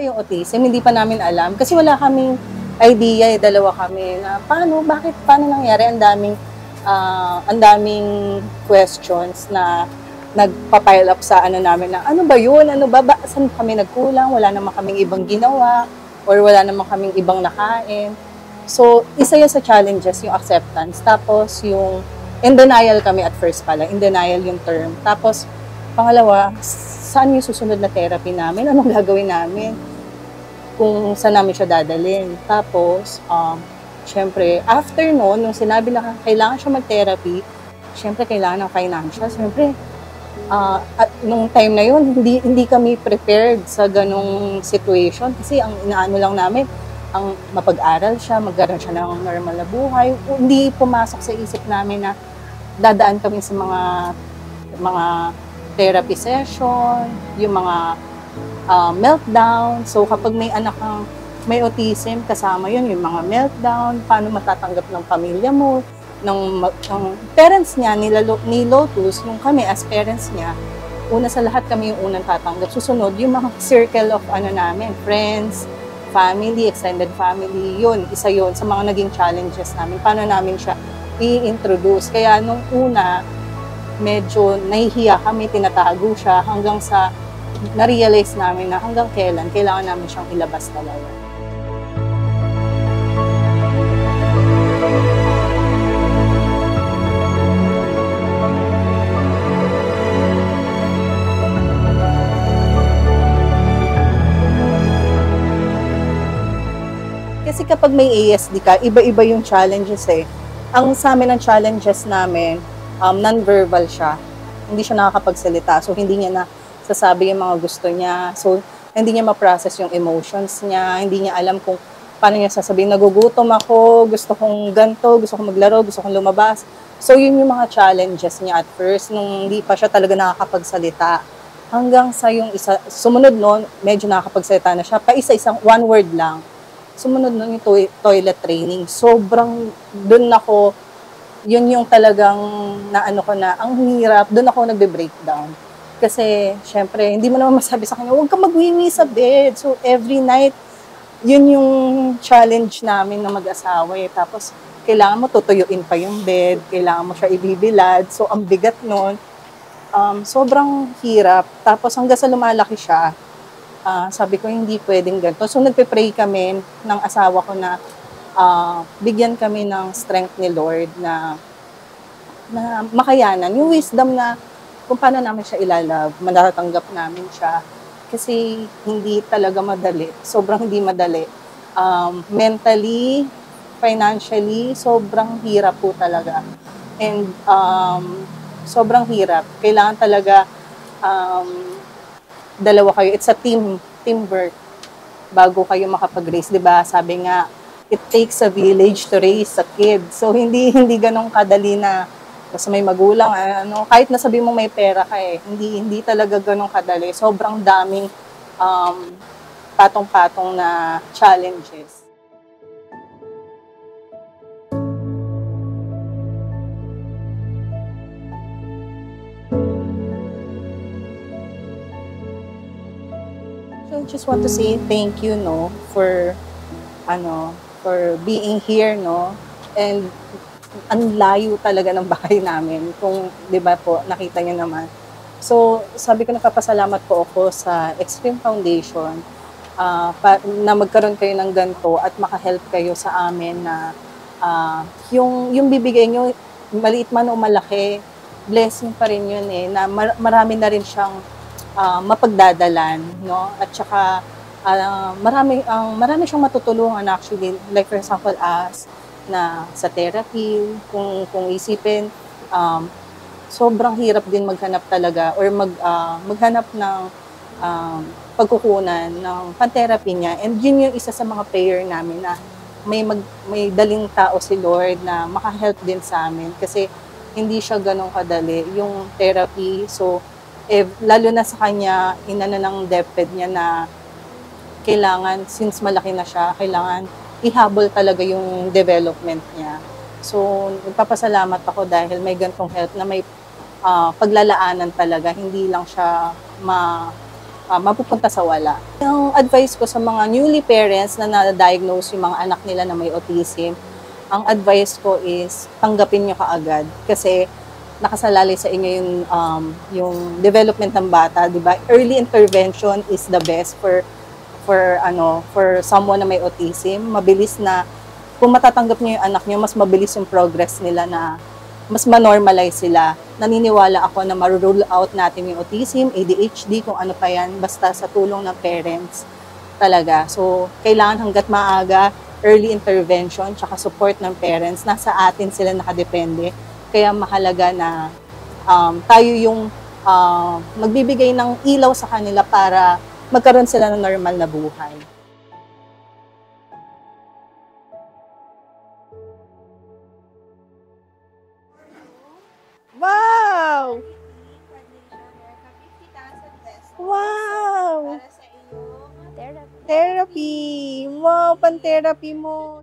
yung autism, hindi pa namin alam. Kasi wala kaming idea, dalawa kami, na paano nangyari, ang daming questions na nagpa-pile up sa ano namin na, ano ba yun, saan kami nagkulang, wala naman kaming ibang ginawa, or wala naman kaming ibang nakain. So, isa yan sa challenges, yung acceptance. Tapos, yung in denial kami at first pala, in denial yung term. Tapos, pangalawa, saan yung susunod na therapy namin? Anong gagawin namin? Kung saan namin siya dadalhin. Tapos, syempre, after noon, nung sinabi na kailangan siya mag-therapy, syempre, kailangan ng financial. Syempre, at nung time na yun, hindi kami prepared sa ganong situation. Kasi ang inaano lang namin, ang mapag-aral siya, magkaroon siya ng normal na buhay. Hindi pumasok sa isip namin na dadaan kami sa mga therapy session, yung mga meltdown. So kapag may anak kang may autism, kasama yun, yung mga meltdown, paano matatanggap ng pamilya mo, ng parents niya, ni Lotus, nung kami as parents niya, una sa lahat kami yung unang tatanggap. Susunod, yung mga circle of namin, friends, family, extended family, yun, isa yun sa mga naging challenges namin. Paano namin siya i-introduce. Kaya nung una, medyo nahihiya kami, tinatago siya hanggang sa na-realize namin na hanggang kailan kailangan namin siyang ilabas talaga. Kasi kapag may ASD ka, iba-iba yung challenges eh. Ang sa amin ang challenges namin, non-verbal siya. Hindi siya nakakapagsalita. So, hindi niya nasasabi yung mga gusto niya. So, hindi niya ma-process yung emotions niya. Hindi niya alam kung paano niya sasabihin, nagugutom ako, gusto kong ganito, gusto kong maglaro, gusto kong lumabas. So, yun yung mga challenges niya at first, nung hindi pa siya talaga nakakapagsalita. Hanggang sa yung sumunod noon, medyo nakakapagsalita na siya. Isa-isang, one word lang. Sumunod nun yung toilet training. Sobrang, yun yung talagang ang hirap, doon ako nagbe-breakdown. Kasi, syempre, hindi mo naman masabi sa kanya, huwag ka magwiwi sa bed. So, every night, yun yung challenge namin na mag-asawa eh. Tapos, kailangan mo tutuyuin pa yung bed, kailangan mo siya ibibilad. So, ang bigat nun. Sobrang hirap. Tapos, hanggang sa lumalaki siya, sabi ko, hindi pwedeng ganito. So, nagpe-pray kami ng asawa ko na bigyan kami ng strength ni Lord na makayanan. Yung wisdom na kung paano namin siya ilalove, manatanggap namin siya. Kasi hindi talaga madali. Sobrang hindi madali. Mentally, financially, sobrang hirap po talaga. And sobrang hirap. Kailangan talaga dalawa kayo. It's a teamwork bago kayo makapag-raise. Diba? Sabi nga, it takes a village to raise a kid. So, hindi ganong kadali na kasi may magulang. Kahit nasabi mo may pera ka eh, hindi talaga ganong kadali. Sobrang daming patong-patong na challenges. So, I just want to say thank you, for being here, and ang layo talaga ng bahay namin, kung 'di ba po, nakita niyo naman. So, sabi ko nagpapasalamat po ako sa Extreme Foundation na magkaroon kayo ng ganito at maka-help kayo sa amin na yung bibigay niyo, maliit man o malaki, blessing pa rin yun eh, na marami na rin siyang mapagdadalan, at saka marami siyang matutulungan actually, like for example na sa therapy, kung isipin, sobrang hirap din maghanap talaga or maghanap ng pagkukunan ng pan-therapy niya, and yun yung isa sa mga prayer namin na may daling tao si Lord na maka-help din sa amin kasi hindi siya ganong kadali yung therapy. So lalo na sa kanya, ng DepEd niya na kailangan, since malaki na siya, kailangan ihabol talaga yung development niya. So, nagpapasalamat ako dahil may gantong help na may paglalaanan talaga. Hindi lang siya mapupunta sa wala. Yung advice ko sa mga newly parents na na-diagnose yung mga anak nila na may autism, ang advice ko is tanggapin nyo kaagad kasi nakasalalay sa inyo yung development ng bata, di ba? Early intervention is the best for someone na may autism. Mabilis na kung matatanggap niyo yung anak niyo, mas mabilis yung progress nila na mas ma-normalize sila. Naniniwala ako na ma-rule out natin yung autism, ADHD, kung ano pa yan, basta sa tulong ng parents talaga. So, kailangan hanggat maaga, early intervention, tsaka support ng parents. Nasa atin sila nakadepende. Kaya mahalaga na tayo yung magbibigay ng ilaw sa kanila para magkaroon sila ng normal na buhay. Wow! Wow! Therapy. Therapy! Wow, pan-therapy mo.